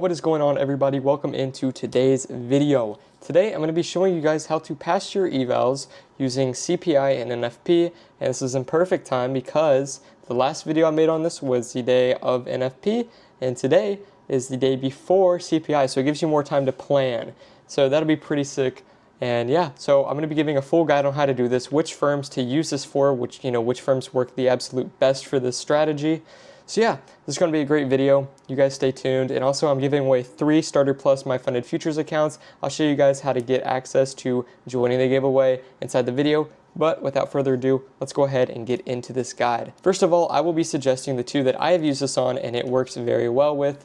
What is going on, everybody? Welcome into today's video. Today I'm going to be showing you guys how to pass your evals using CPI and NFP, and this is in perfect time because the last video I made on this was the day of NFP and today is the day before CPI, so it gives you more time to plan. So that'll be pretty sick. And yeah, so I'm going to be giving a full guide on how to do this, which firms to use this for, which firms work the absolute best for this strategy. So yeah, this is going to be a great video. You guys stay tuned. And also I'm giving away 3 Starter Plus My Funded Futures accounts. I'll show you guys how to get access to joining the giveaway inside the video. But without further ado, let's go ahead and get into this guide. First of all, I will be suggesting the 2 that I have used this on and it works very well with.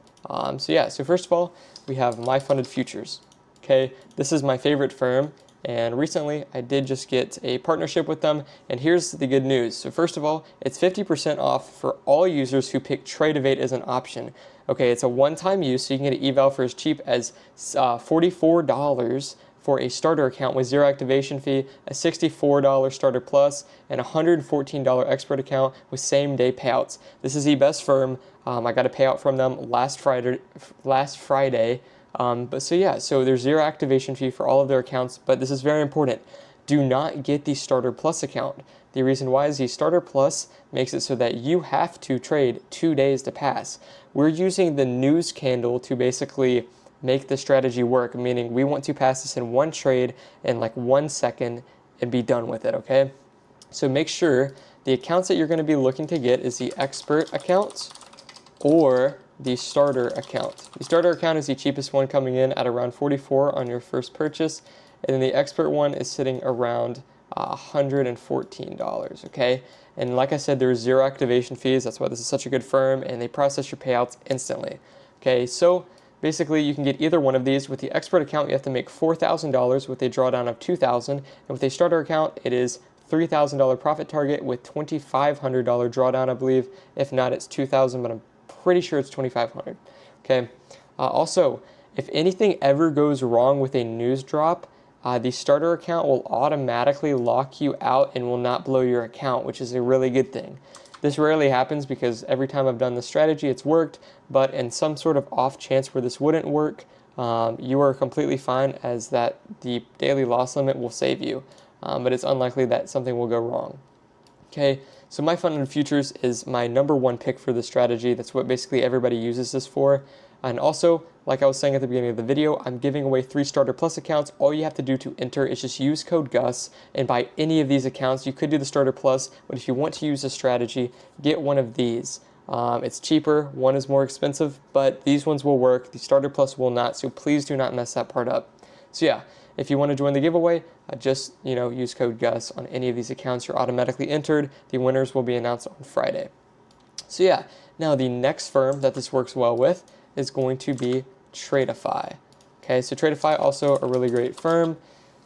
So first of all, we have My Funded Futures. Okay, this is my favorite firm. And recently, I did just get a partnership with them, and here's the good news. So first of all, it's 50% off for all users who pick Tradeify as an option. Okay, it's a one-time use, so you can get an eval for as cheap as $44 for a starter account with 0 activation fee, a $64 starter plus, and a $114 expert account with same-day payouts. This is the best firm. I got a payout from them last Friday. So there's 0 activation fee for all of their accounts, but this is very important. Do not get the Starter Plus account. The reason why is the Starter Plus makes it so that you have to trade 2 days to pass. We're using the news candle to basically make the strategy work, meaning we want to pass this in one trade in like 1 second and be done with it, okay? So make sure the accounts that you're going to be looking to get is the expert accounts or the starter account. The starter account is the cheapest one, coming in at around $44 on your first purchase, and then the expert one is sitting around $114, okay? And like I said, there's 0 activation fees. That's why this is such a good firm, and they process your payouts instantly. Okay, so basically you can get either one of these. With the expert account, you have to make $4,000 with a drawdown of $2,000, and with a starter account, it is $3,000 profit target with $2,500 drawdown, I believe. If not, it's $2,000, but I'm pretty sure it's $2,500. Okay. Also, if anything ever goes wrong with a news drop, the starter account will automatically lock you out and will not blow your account, which is a really good thing. This rarely happens because every time I've done this strategy, it's worked, but in some sort of off chance where this wouldn't work, you are completely fine, as that the daily loss limit will save you, but it's unlikely that something will go wrong. Okay, so My Funded Futures is my #1 pick for this strategy. That's what basically everybody uses this for. And also, like I was saying at the beginning of the video, I'm giving away 3 Starter Plus accounts. All you have to do to enter is just use code GUS and buy any of these accounts. You could do the Starter Plus, but if you want to use this strategy, get one of these. It's cheaper, one is more expensive, but these ones will work. The Starter Plus will not, so please do not mess that part up. So yeah, if you want to join the giveaway, just use code GUS on any of these accounts. You're automatically entered. The winners will be announced on Friday. So yeah, now the next firm that this works well with is going to be Tradeify. Okay, so Tradeify, also a really great firm.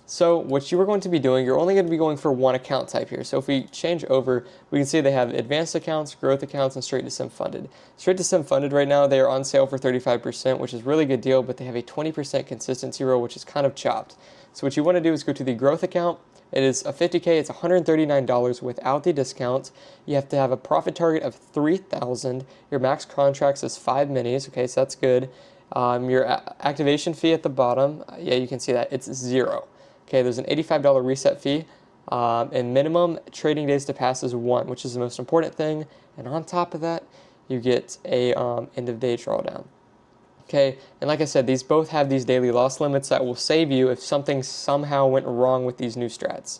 So what you are going to be doing, you're only going to be going for one account type here. So if we change over, we can see they have advanced accounts, growth accounts, and straight to sim funded. Straight to sim funded right now, they are on sale for 35%, which is a really good deal, but they have a 20% consistency rule, which is kind of chopped. So what you want to do is go to the growth account. It is a 50K, it's $139 without the discount. You have to have a profit target of 3,000. Your max contracts is 5 minis, okay, so that's good. Your activation fee at the bottom, yeah, you can see that, it's 0. Okay, there's an $85 reset fee, and minimum trading days to pass is 1, which is the most important thing. And on top of that, you get a end of day drawdown. Okay, and like I said, these both have these daily loss limits that will save you if something somehow went wrong with these new strats.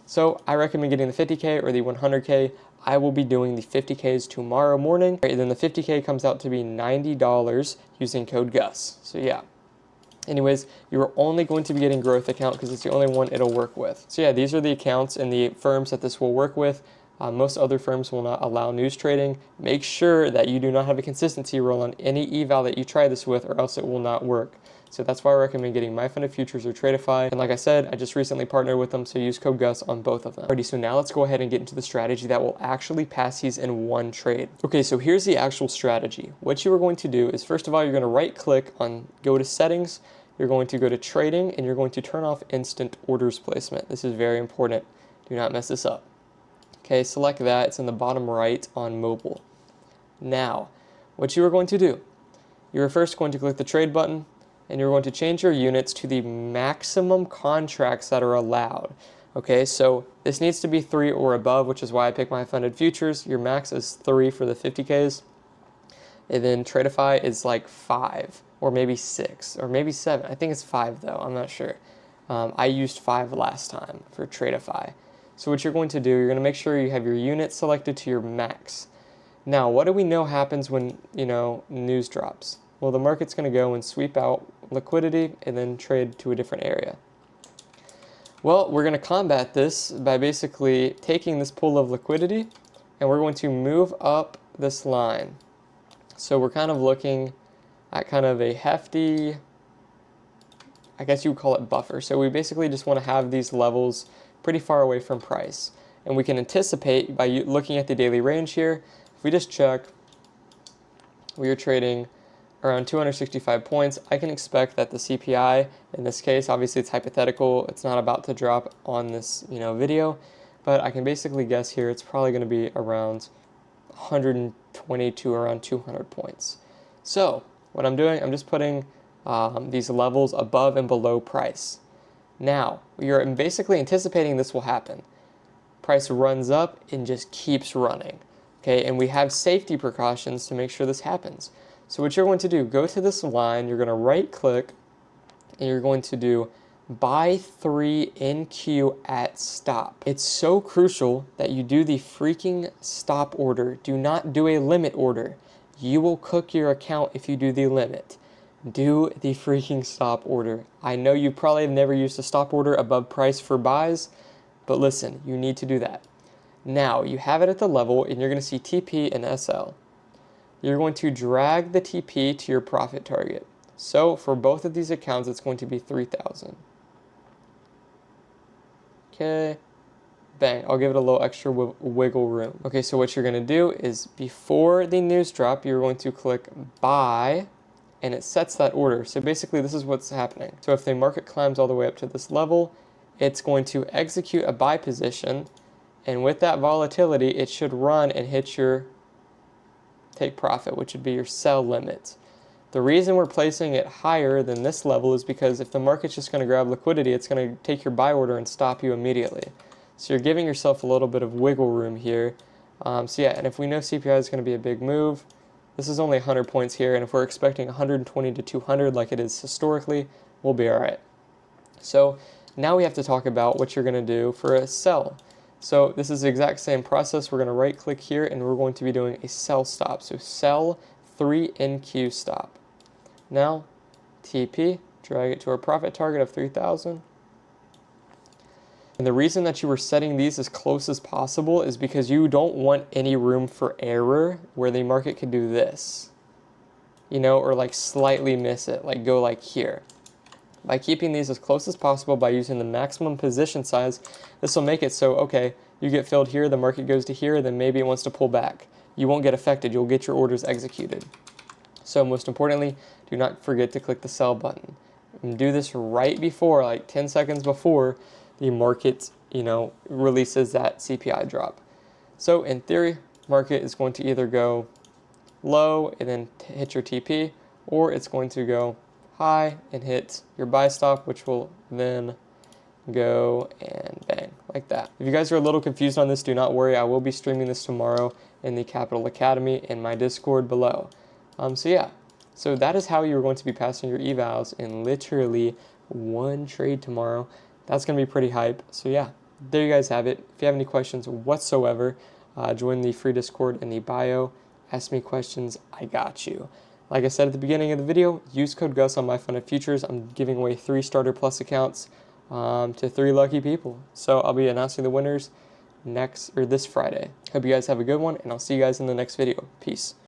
So I recommend getting the 50K or the 100K. I will be doing the 50Ks tomorrow morning, and then the 50K comes out to be $90 using code GUS. So yeah. Anyways, you're only going to be getting growth account because it's the only one it'll work with. So yeah, these are the accounts and the firms that this will work with. Most other firms will not allow news trading. Make sure that you do not have a consistency rule on any eval that you try this with, or else it will not work. So that's why I recommend getting My Funded Futures or Tradeify. And like I said, I just recently partnered with them, so use code GUS on both of them. Alrighty, so now let's go ahead and get into the strategy that will actually pass these in one trade. Okay, so here's the actual strategy. What you are going to do is, first of all, you're going to right click on go to settings. You're going to go to trading, and you're going to turn off instant orders placement. This is very important. Do not mess this up. Okay, select that. It's in the bottom right on mobile. Now, what you are going to do you're first going to click the trade button, and you're going to change your units to the maximum contracts that are allowed. Okay, so this needs to be 3 or above, which is why I picked my funded futures. Your max is 3 for the 50Ks. And then Tradeify is like 5 or maybe 6 or maybe 7. I think it's 5 though, I'm not sure. I used 5 last time for Tradeify. So what you're going to do, you're going to make sure you have your unit selected to your max. Now, what do we know happens when, news drops? Well, the market's going to go and sweep out liquidity and then trade to a different area. Well, we're going to combat this by basically taking this pool of liquidity and we're going to move up this line. So we're kind of looking at kind of a hefty, I guess you would call it buffer. So we basically just want to have these levels pretty far away from price. And we can anticipate by looking at the daily range here. If we just check, we are trading around 265 points. I can expect that the CPI, in this case, obviously it's hypothetical, it's not about to drop on this video, but I can basically guess here it's probably going to be around 120 to around 200 points. So what I'm doing, I'm just putting these levels above and below price. Now, you're basically anticipating this will happen. Price runs up and just keeps running. Okay, and we have safety precautions to make sure this happens. So what you're going to do, go to this line, you're going to right click, and you're going to do buy 3 NQ at stop. It's so crucial that you do the freaking stop order. Do not do a limit order. You will cook your account if you do the limit. Do the freaking stop order. I know you probably have never used a stop order above price for buys, but listen, you need to do that. Now, you have it at the level, and you're going to see TP and SL. You're going to drag the TP to your profit target. So for both of these accounts, it's going to be 3,000. Okay, bang, I'll give it a little extra wiggle room. Okay, so what you're going to do is before the news drop, you're going to click buy, and it sets that order. So basically this is what's happening. So if the market climbs all the way up to this level, it's going to execute a buy position, and with that volatility, it should run and hit your take profit, which would be your sell limit. The reason we're placing it higher than this level is because if the market's just going to grab liquidity, it's going to take your buy order and stop you immediately. So you're giving yourself a little bit of wiggle room here. So yeah, and if we know CPI is going to be a big move, this is only 100 points here, and if we're expecting 120 to 200 like it is historically, we'll be all right. So now we have to talk about what you're going to do for a sell. So this is the exact same process. We're going to right click here and we're going to be doing a sell stop. So sell 3 NQ stop. Now TP, drag it to our profit target of 3,000. And the reason that you were setting these as close as possible is because you don't want any room for error where the market could do this, or like slightly miss it, like go like here. By keeping these as close as possible by using the maximum position size, this will make it so, okay, you get filled here, the market goes to here, then maybe it wants to pull back. You won't get affected, you'll get your orders executed. So most importantly, do not forget to click the sell button. And do this right before, like 10 seconds before the market, releases that CPI drop. So in theory, market is going to either go low and then hit your TP, or it's going to go high and hit your buy stop, which will then go and bang, like that. If you guys are a little confused on this, do not worry. I will be streaming this tomorrow in the Capital Academy in my Discord below. So yeah, so that is how you're going to be passing your evals in literally one trade tomorrow. That's going to be pretty hype. So yeah, there you guys have it. If you have any questions whatsoever, join the free Discord in the bio. Ask me questions. I got you. Like I said at the beginning of the video, use code GUS on my funded futures. I'm giving away 3 starter plus accounts to 3 lucky people. So I'll be announcing the winners this Friday. Hope you guys have a good one, and I'll see you guys in the next video. Peace.